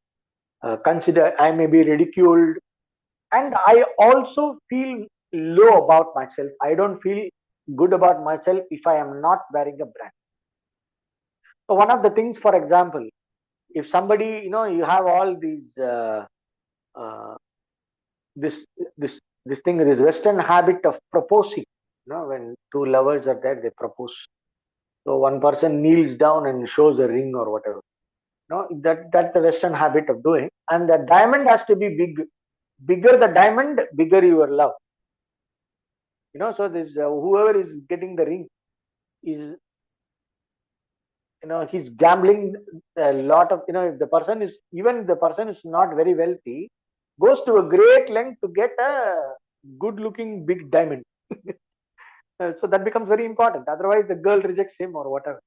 consider, I may be ridiculed, and I also feel low about myself. I don't feel good about myself if I am not wearing a brand. So one of the things, for example, if somebody, you have all these uh, this this this thing, this Western habit of proposing. When two lovers are there, they propose. So one person kneels down and shows a ring or whatever. That's the Western habit of doing. And the diamond has to be big. Bigger the diamond, bigger your love. So this whoever is getting the ring is, he's gambling a lot of, if the person is, even the person is not very wealthy, goes to a great length to get a good looking big diamond. So that becomes very important, otherwise the girl rejects him or whatever.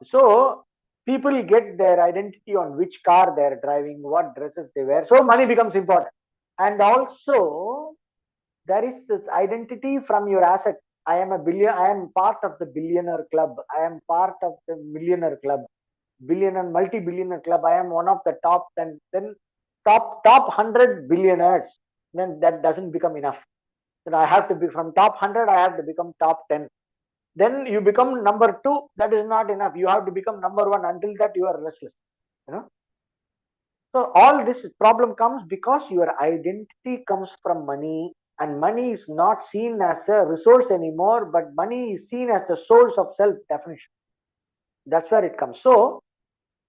So people get their identity on which car they're driving, what dresses they wear, so money becomes important. And also there is this identity from your asset. I am part of the billionaire club, I am part of the millionaire club, billionaire, multi-billionaire club, I am one of the top 10, then top 100 billionaires. Then that doesn't become enough. Then I have to be from top 100, I have to become top 10. Then you become number 2, that is not enough, you have to become number 1. Until that you are restless. you know so all this problem comes because your identity comes from money, and money is not seen as a resource anymore, but money is seen as the source of self definition. That's where it comes. So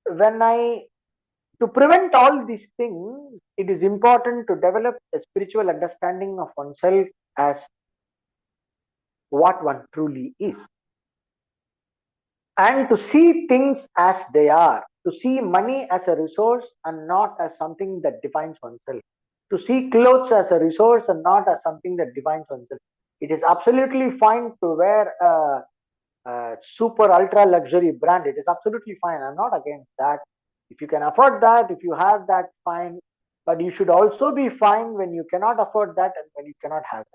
when I to prevent all these things, it is important to develop a spiritual understanding of oneself as what one truly is, and to see things as they are, to see money as a resource and not as something that defines oneself, to see clothes as a resource and not as something that defines oneself. It is absolutely fine to wear a super ultra luxury brand. It is absolutely fine. I'm not against that. If you can afford that, if you have that, fine. But you should also be fine when you cannot afford that and when you cannot have it.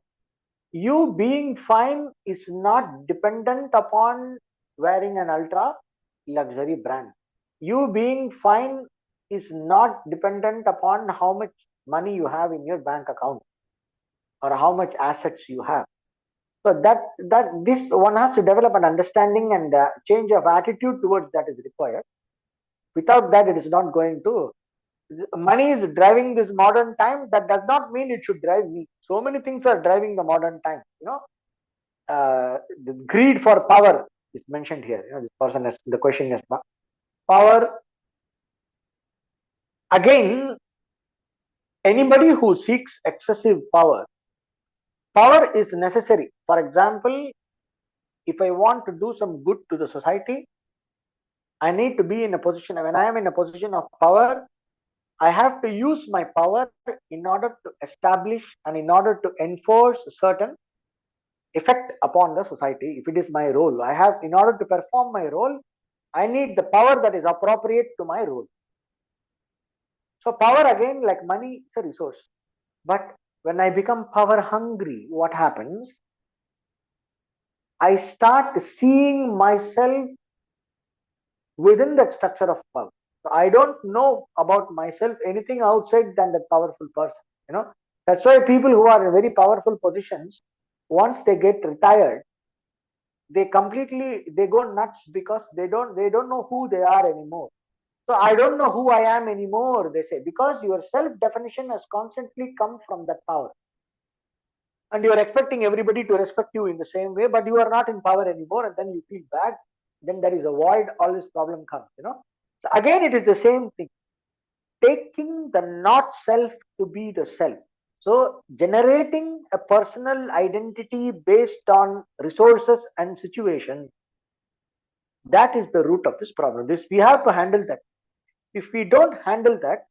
You being fine is not dependent upon wearing an ultra luxury brand. You being fine is not dependent upon how much money you have in your bank account or how much assets you have. So that this one has to develop an understanding and change of attitude towards that is required. Without that, it is not going to. Money is driving this modern time. That does not mean it should drive me. So many things are driving the modern time. The greed for power is mentioned here. This person has the question is power. Again, anybody who seeks excessive power is necessary. For example, if I want to do some good to the society, I need to be in a position. When I am in a position of power, I have to use my power in order to establish and in order to enforce certain effect upon the society. If it is my role, I have, in order to perform my role, I need the power that is appropriate to my role. So power, again, like money, is a resource. But when I become power hungry, what happens? I start seeing myself within that structure of power. So I don't know about myself anything outside than that powerful person. That's why people who are in very powerful positions, once they get retired, they go nuts because they don't know who they are anymore. So I don't know who I am anymore, they say, because your self definition has constantly come from that power. And you are expecting everybody to respect you in the same way, but you are not in power anymore, and then you feel bad. Then there is a void, all this problem comes. So again, it is the same thing. Taking the not self to be the self. So generating a personal identity based on resources and situation, that is the root of this problem. This we have to handle that. If we don't handle that,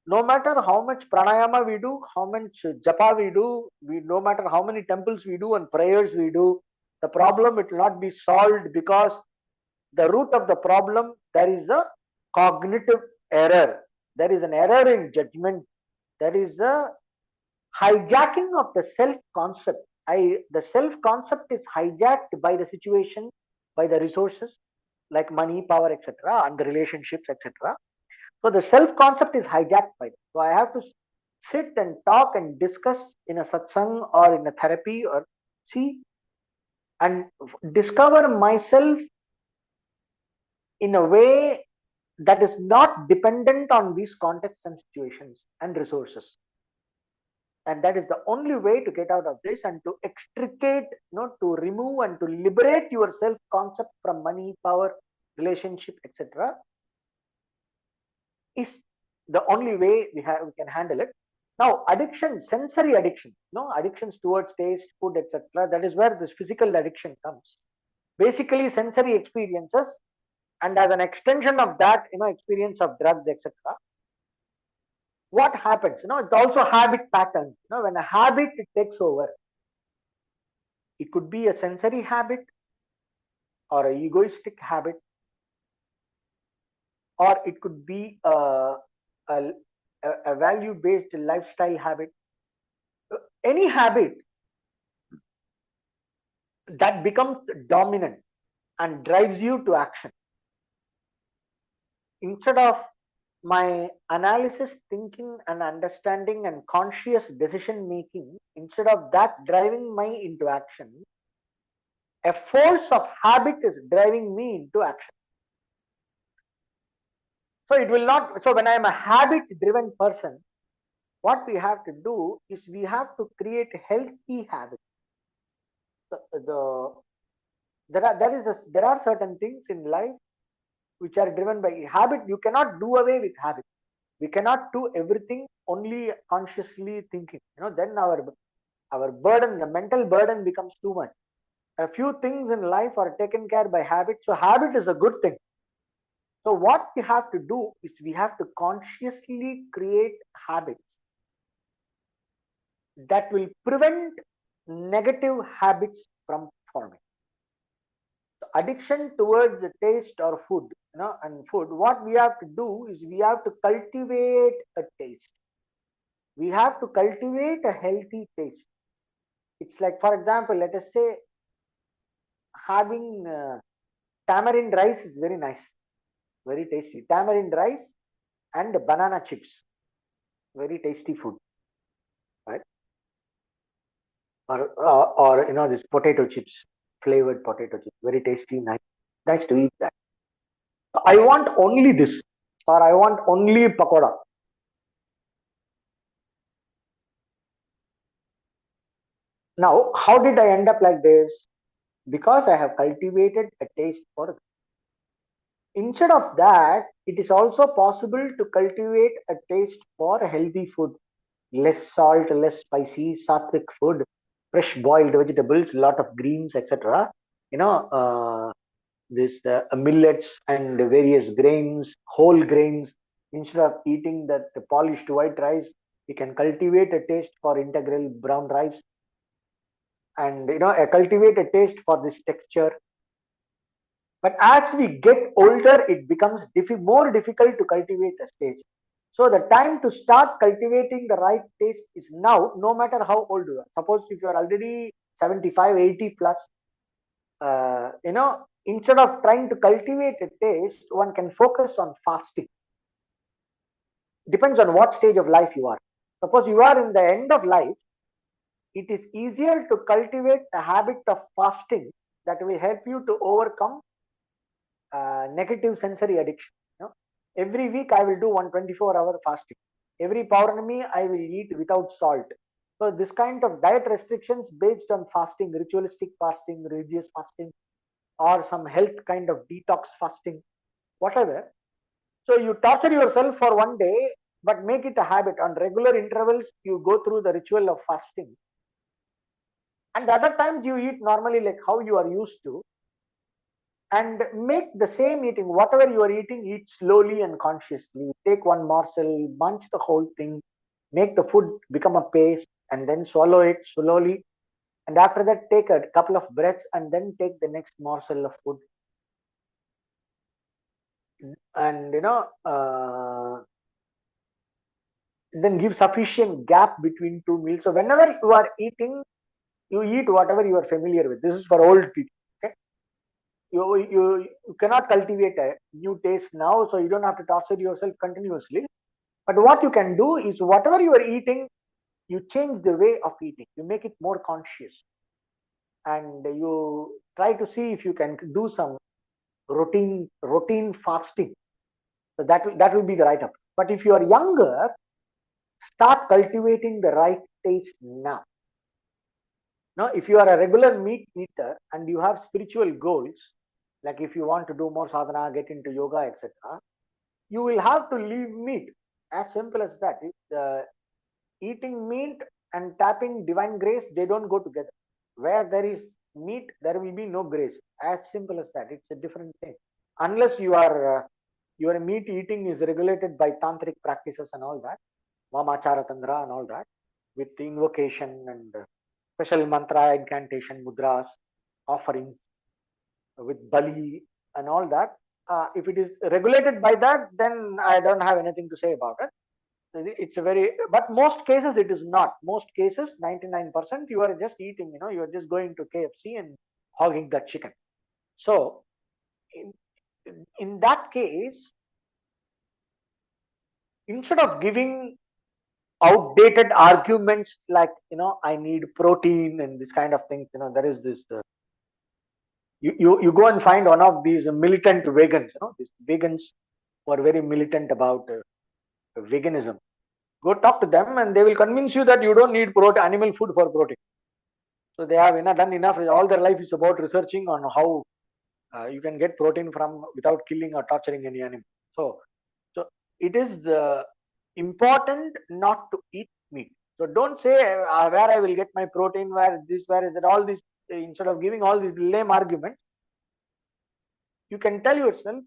no matter how much pranayama we do, how much japa we do, no matter how many temples we do and prayers we do, the problem, it will not be solved, because the root of the problem, there is a cognitive error. There is an error in judgment. There is a hijacking of the self concept. The self concept is hijacked by the situation, by the resources like money, power, etc., and the relationships, etc. So the self concept is hijacked by it. So I have to sit and talk and discuss in a satsang or in a therapy or see and discover myself in a way that is not dependent on these contexts and situations and resources. And that is the only way to get out of this and to extricate, to remove and to liberate your self concept from money, power, relationship, etc. is the only way we can handle it. Now, addiction, sensory addiction, addictions towards taste, food, etc. That is where this physical addiction comes. Basically, sensory experiences, and as an extension of that, experience of drugs, etc. What happens? It's also habit patterns. When a habit it takes over, it could be a sensory habit or a egoistic habit, or it could be a, a value-based lifestyle habit. Any habit that becomes dominant and drives you to action instead of my analysis, thinking and understanding and conscious decision making, instead of that driving me into action, a force of habit is driving me into action. So it will not, so when I am a habit driven person, what we have to do is we have to create healthy habits. The there are certain things in life which are driven by habit. You cannot do away with habit. We cannot do everything only consciously thinking. Then our burden, the mental burden becomes too much. A few things in life are taken care by habit. So habit is a good thing. So what we have to do is we have to consciously create habits that will prevent negative habits from forming. So addiction towards the taste or food, and food, what we have to do is we have to cultivate a taste. We have to cultivate a healthy taste. It's like, for example, let us say having tamarind rice is very nice, very tasty. Tamarind rice and banana chips, very tasty food, right? Or this potato chips, flavored potato chips, very tasty, nice to eat that. I want only this, or I want only pakoda. Now, how did I end up like this? Because I have cultivated a taste for it. Instead of that, it is also possible to cultivate a taste for healthy food, less salt, less spicy, sattvic food, fresh boiled vegetables, lot of greens, etc. This millets and various grains, whole grains. Instead of eating that polished white rice, we can cultivate a taste for integral brown rice, and cultivate a taste for this texture. But as we get older, it becomes more difficult to cultivate a taste. So the time to start cultivating the right taste is now, no matter how old you are. Suppose if you are already 75, 80 plus, instead of trying to cultivate a taste, one can focus on fasting. Depends on what stage of life you are. Suppose you are in the end of life, it is easier to cultivate the habit of fasting that will help you to overcome negative sensory addiction. Every week I will do 124-hour fasting. Every Paurnami I will eat without salt. So this kind of diet restrictions based on fasting, ritualistic fasting, religious fasting, or some health kind of detox fasting, whatever. So you torture yourself for one day, but make it a habit. On regular intervals, you go through the ritual of fasting. And other times you eat normally like how you are used to, and make the same eating, whatever you are eating, eat slowly and consciously. Take one morsel, munch the whole thing, make the food become a paste, and then swallow it slowly. And after that, take a couple of breaths and then take the next morsel of food. And then give sufficient gap between two meals. So whenever you are eating, you eat whatever you are familiar with. This is for old people. Okay. You cannot cultivate a new taste now, so you don't have to torture yourself continuously. But what you can do is whatever you are eating, you change the way of eating. You make it more conscious, and you try to see if you can do some routine fasting. So that will be the right approach. But if you are younger, start cultivating the right taste now. Now, if you are a regular meat eater and you have spiritual goals, like if you want to do more sadhana, get into yoga, etc., you will have to leave meat. As simple as that. Eating meat and tapping divine grace, they don't go together. Where there is meat, there will be no grace. As simple as that. It's a different thing. Unless your meat eating is regulated by tantric practices and all that, Mamachara Tantra and all that, with invocation and special mantra, incantation, mudras, offering with Bali and all that. If it is regulated by that, then I don't have anything to say about it. It's a very, but most cases it is not. Most cases, 99%, you are just eating, you are just going to KFC and hogging that chicken. So, in, in that case, instead of giving outdated arguments like, I need protein and this kind of things, there is this. You go and find one of these militant vegans, these vegans who are very militant about veganism. Go talk to them and they will convince you that you don't need animal food for protein. So they have done enough. All their life is about researching on how you can get protein from without killing or torturing any animal. So it is important not to eat meat. So don't say where I will get my protein, where is it, all this. Instead of giving all these lame arguments, you can tell yourself,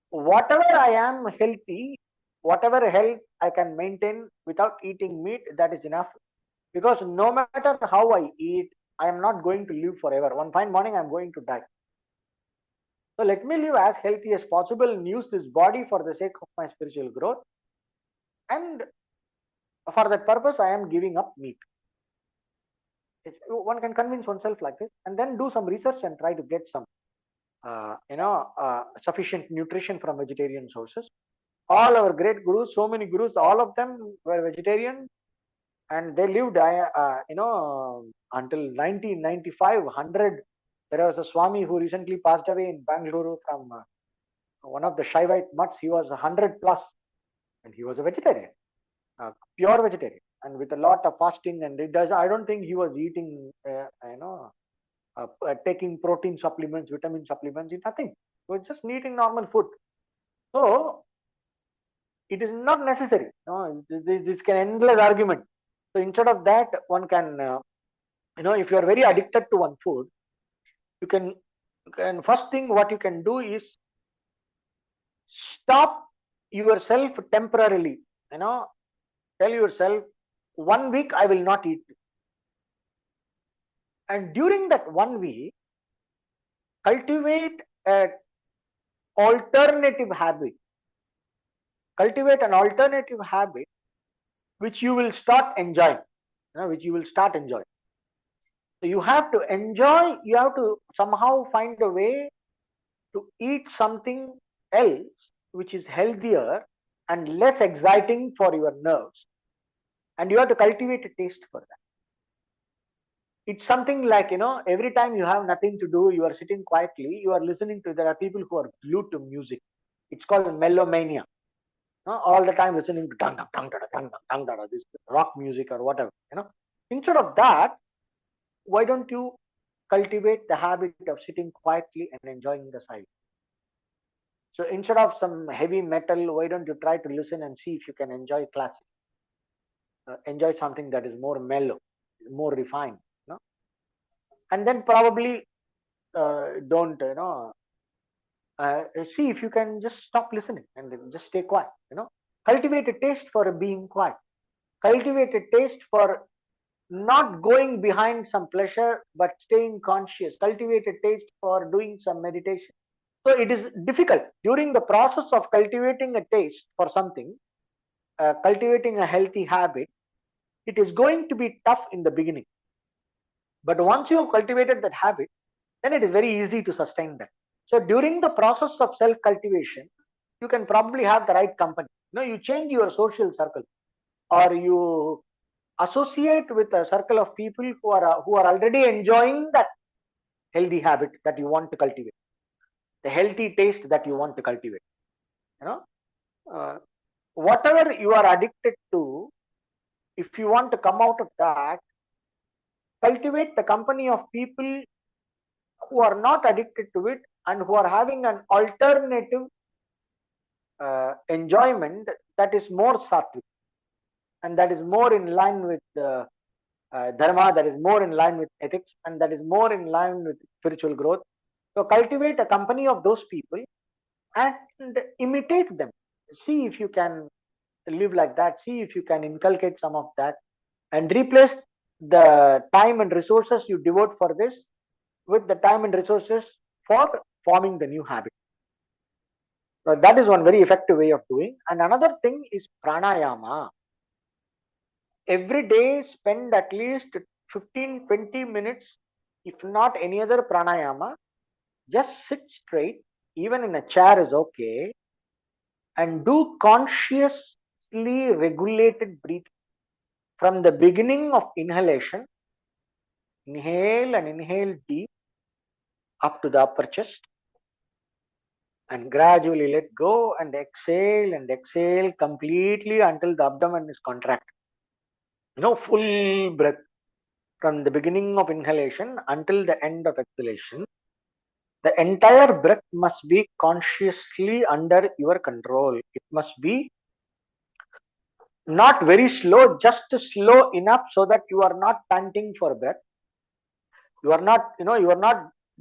whatever I am healthy, whatever health I can maintain without eating meat, that is enough. Because no matter how I eat, I am not going to live forever. One fine morning, I am going to die. So let me live as healthy as possible and use this body for the sake of my spiritual growth. And for that purpose, I am giving up meat. One can convince oneself like this, and then do some research and try to get some, sufficient nutrition from vegetarian sources. All our great gurus, so many gurus, all of them were vegetarian, and they lived, until 1995, 100. There was a Swami who recently passed away in Bangalore from one of the Shaivite mutts. He was 100 plus, and he was a vegetarian, pure vegetarian, and with a lot of fasting. And I don't think he was eating, taking protein supplements, vitamin supplements, nothing. He was just eating normal food. So it is not necessary. This can endless argument. So instead of that, one can, if you are very addicted to one food, you can first thing what you can do is stop yourself temporarily. Tell yourself, 1 week I will not eat. And during that 1 week, cultivate an alternative habit. Cultivate an alternative habit which you will start enjoying. So you have to enjoy, you have to somehow find a way to eat something else which is healthier and less exciting for your nerves. And you have to cultivate a taste for that. It's something like, every time you have nothing to do, you are sitting quietly, you are listening to, there are people who are glued to music. It's called melomania. All the time listening to dang, dang, dang, dang, dang, this rock music or whatever. Instead of that, why don't you cultivate the habit of sitting quietly and enjoying the silence? So instead of some heavy metal, why don't you try to listen and see if you can enjoy classic? Enjoy something that is more mellow, more refined. And then probably don't, see if you can just stop listening and then just stay quiet. Cultivate a taste for being quiet. Cultivate a taste for not going behind some pleasure but staying conscious. Cultivate a taste for doing some meditation. So it is difficult during the process of cultivating a taste for something, cultivating a healthy habit. It is going to be tough in the beginning, but once you have cultivated that habit, then it is very easy to sustain that. So during the process of self cultivation, you can probably have the right company. You change your social circle, or you associate with a circle of people who are already enjoying that healthy habit that you want to cultivate, the healthy taste that you want to cultivate. You know, uh, whatever you are addicted to, if you want to come out of that, cultivate the company of people who are not addicted to it and who are having an alternative enjoyment that is more sattvic and that is more in line with dharma, that is more in line with ethics, and that is more in line with spiritual growth. So cultivate a company of those people and imitate them. See if you can live like that. See if you can inculcate some of that and replace the time and resources you devote for this with the time and resources for forming the new habit. So that is one very effective way of doing. And another thing is pranayama. Every day spend at least 15-20 minutes, if not any other pranayama. Just sit straight, even in a chair is okay, and do consciously regulated breathing from the beginning of inhalation. Inhale and inhale deep up to the upper chest, and gradually let go and exhale completely until the abdomen is contracted. Full breath from the beginning of inhalation until the end of exhalation. The entire breath must be consciously under your control. It must be not very slow, just slow enough so that you are not panting for breath. You are not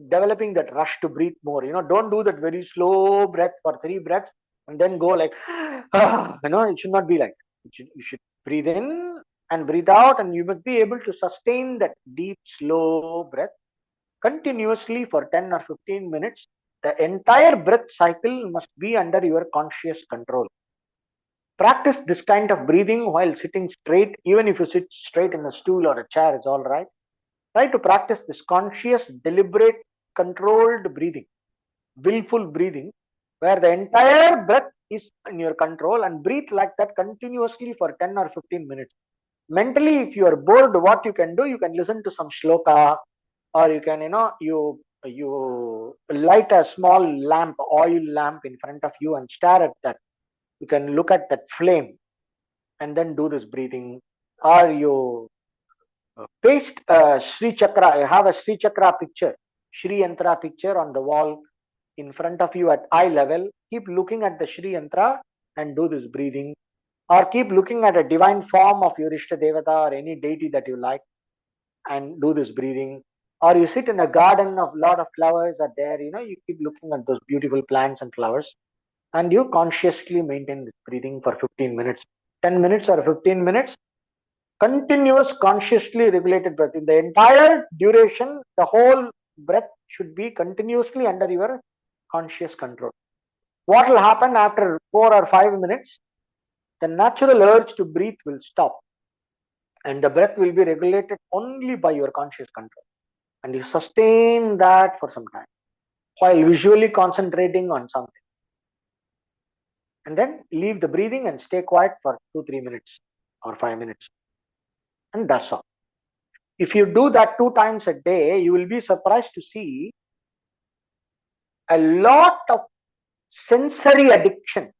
developing that rush to breathe more. Don't do that very slow breath for 3 breaths and then go like, it should not be like that. You should breathe in and breathe out, and you must be able to sustain that deep, slow breath continuously for 10 or 15 minutes. The entire breath cycle must be under your conscious control. Practice this kind of breathing while sitting straight. Even if you sit straight in a stool or a chair, it's all right. Try to practice this conscious, deliberate, controlled breathing, willful breathing, where the entire breath is in your control, and breathe like that continuously for 10 or 15 minutes. Mentally, if you are bored, what you can do, you can listen to some shloka, or you can, you light a small lamp, oil lamp in front of you and stare at that. You can look at that flame and then do this breathing. Or you paste a Sri Chakra, you have a Sri Chakra picture, Sri Yantra picture on the wall in front of you at eye level. Keep looking at the Sri Yantra and do this breathing. Or keep looking at a divine form of your Ishta Devata or any deity that you like and do this breathing. Or you sit in a garden of lot of flowers are there, you keep looking at those beautiful plants and flowers, and you consciously maintain this breathing for 15 minutes, 10 minutes or 15 minutes. Continuous, consciously regulated breath. In the entire duration, the whole breath should be continuously under your conscious control. What will happen after 4 or 5 minutes? The natural urge to breathe will stop, and the breath will be regulated only by your conscious control. And you sustain that for some time while visually concentrating on something. And then leave the breathing and stay quiet for 2-3 minutes or 5 minutes. And that's all. If you do that 2 times a day, you will be surprised to see a lot of sensory addiction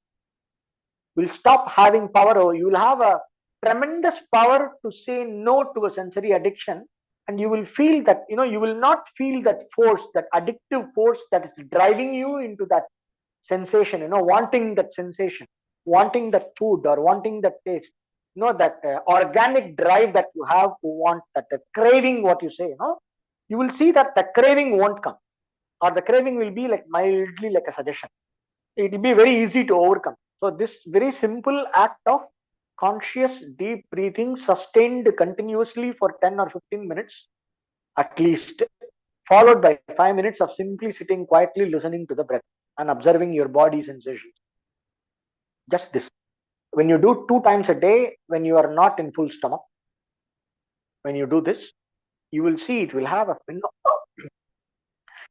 will stop having power over you. Will have a tremendous power to say no to a sensory addiction, and you will feel that, you will not feel that force, that addictive force that is driving you into that sensation, wanting that sensation, wanting that food or wanting that taste, that organic drive that you have to want, that the craving, what you say, you will see that the craving won't come, or the craving will be like mildly like a suggestion. It will be very easy to overcome. So this very simple act of conscious deep breathing sustained continuously for 10 or 15 minutes at least, followed by 5 minutes of simply sitting quietly listening to the breath and observing your body sensations. Just this. When you do 2 times a day, when you are not in full stomach, when you do this, you will see it will have a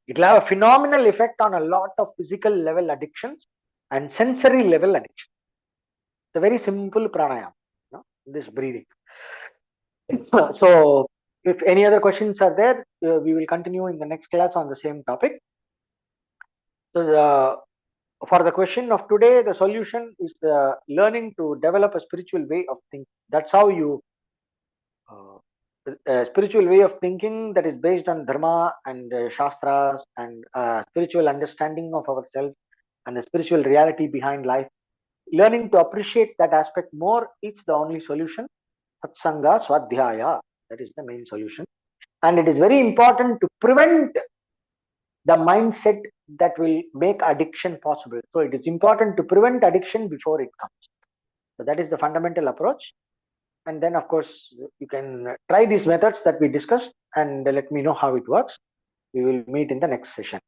It will have a phenomenal effect on a lot of physical level addictions and sensory level addictions. It's a very simple pranayama, this breathing. So, if any other questions are there, we will continue in the next class on the same topic. So, for the question of today, the solution is learning to develop a spiritual way of thinking. That's how you uh, a spiritual way of thinking that is based on dharma and shastras and spiritual understanding of ourselves and the spiritual reality behind life. Learning to appreciate that aspect more is the only solution. Satsanga swadhyaya, that is the main solution. And it is very important to prevent the mindset that will make addiction possible. So it is important to prevent addiction before it comes. So that is the fundamental approach. And then, of course, you can try these methods that we discussed and let me know how it works. We will meet in the next session.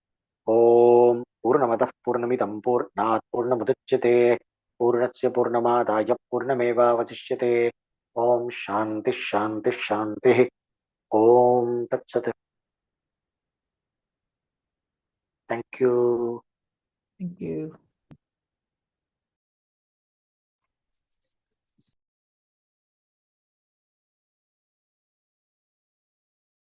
Om Purnamadah Purnamidam Purnat Purnamudachyate Purnasya Purnamadaya Purnameva Vasishyate. Om Shanti Shanti Shanti. Om Tat Sat. Thank you.